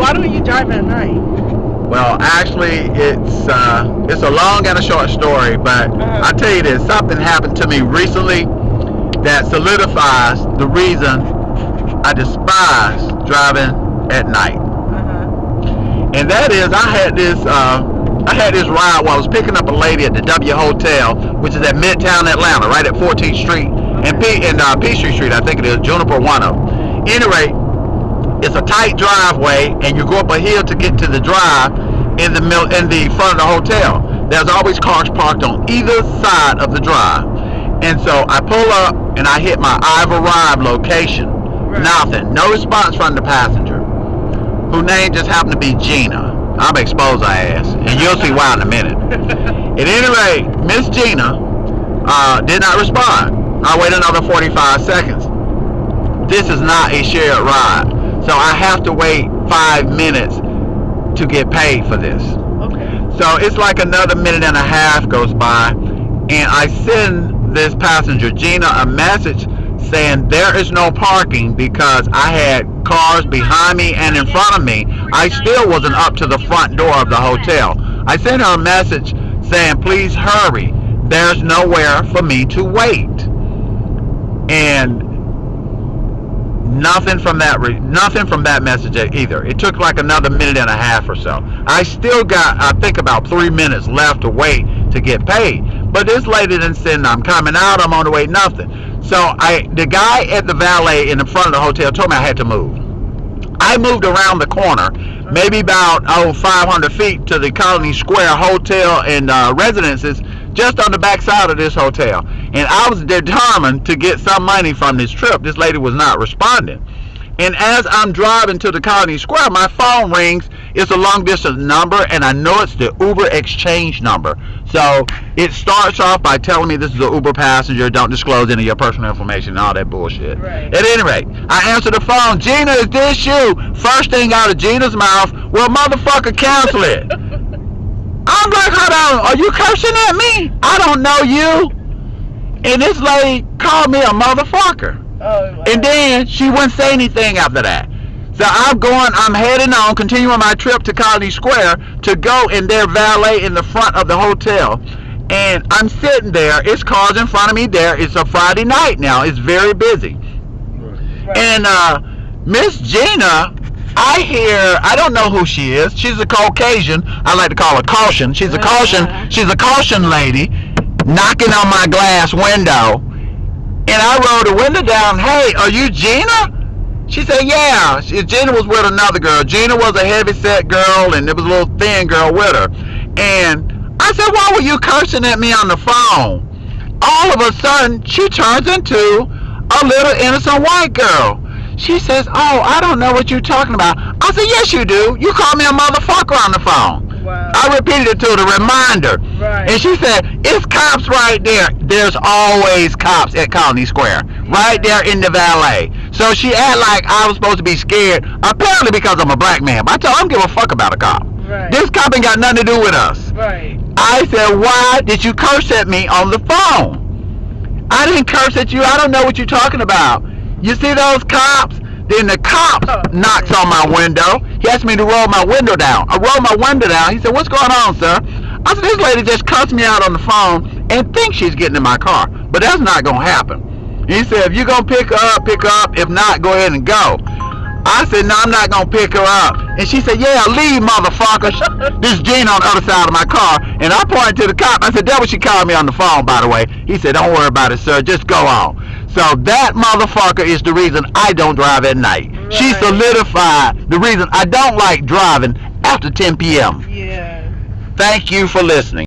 why don't you drive at night? Well, actually, it's a long and a short story, but I tell you this, something happened to me recently that solidifies the reason I despise driving at night. And that is, I had this ride while I was picking up a lady at the W Hotel, which is at Midtown Atlanta, right at 14th Street and Peachtree Street, I think it is, Juniper one of them. Anyway, it's a tight driveway, and you go up a hill to get to the drive in the front of the hotel. There's always cars parked on either side of the drive. And so I pull up and I hit my I've arrived location. Right. Nothing. No response from the passenger, whose name just happened to be Gina. I'm expose her ass, and you'll see why in a minute. At any rate, Miss Gina did not respond. I waited another 45 seconds. This is not a shared ride, so I have to wait 5 minutes to get paid for this. Okay. So it's like another minute and a half goes by, and I send this passenger Gina a message saying there is no parking because I had cars behind me and in front of me. I still wasn't up to the front door of the hotel. I sent her a message saying, please hurry. There's nowhere for me to wait. And nothing from that message either. It took like another minute and a half or so. I still got, I think, about 3 minutes left to wait to get paid. But this lady didn't send, I'm coming out, I'm on the way, nothing. So the guy at the valet in the front of the hotel told me I had to move. I moved around the corner, maybe about 500 feet to the Colony Square Hotel and residences, just on the back side of this hotel. And I was determined to get some money from this trip. This lady was not responding. And as I'm driving to the Colony Square, my phone rings. It's a long distance number, and I know it's the Uber exchange number. So it starts off by telling me this is an Uber passenger, don't disclose any of your personal information and all that bullshit. Right. At any rate, I answer the phone. Gina, is this you? First thing out of Gina's mouth, well, motherfucker, cancel it. I'm like, hold on, are you cursing at me? I don't know you. And this lady called me a motherfucker. Oh, wow. And then she wouldn't say anything after that. So I'm heading on, continuing my trip to Colony Square to go in their valet in the front of the hotel. And I'm sitting there, it's cars in front of me there. It's a Friday night now, it's very busy. Right. And Miss Gina, I don't know who she is. She's a Caucasian. I like to call her Caution. She's a caution lady knocking on my glass window. And I rolled the window down. Hey, are you Gina? She said, yeah. Gina was with another girl. Gina was a heavy-set girl, and there was a little thin girl with her. And I said, why were you cursing at me on the phone? All of a sudden, she turns into a little innocent white girl. She says, oh, I don't know what you're talking about. I said, yes, you do. You called me a motherfucker on the phone. Wow. I repeated it to her, the reminder. Right. And she said, it's cops right there. There's always cops at Colony Square, right there in the valet. So she acted like I was supposed to be scared, apparently because I'm a black man. But I told her I don't give a fuck about a cop. Right. This cop ain't got nothing to do with us. Right. I said, why did you curse at me on the phone? I didn't curse at you. I don't know what you're talking about. You see those cops? Then the cop knocks on my window. He asked me to roll my window down. I rolled my window down. He said, what's going on, sir? I said, this lady just cussed me out on the phone and thinks she's getting in my car. But that's not going to happen. He said, if you're going to pick her up, pick her up. If not, go ahead and go. I said, no, I'm not going to pick her up. And she said, yeah, leave, motherfucker. This Gina on the other side of my car. And I pointed to the cop. I said, that's what she called me on the phone, by the way. He said, don't worry about it, sir. Just go on. So that motherfucker is the reason I don't drive at night. Right. She solidified the reason I don't like driving after 10 p.m. Yeah. Thank you for listening.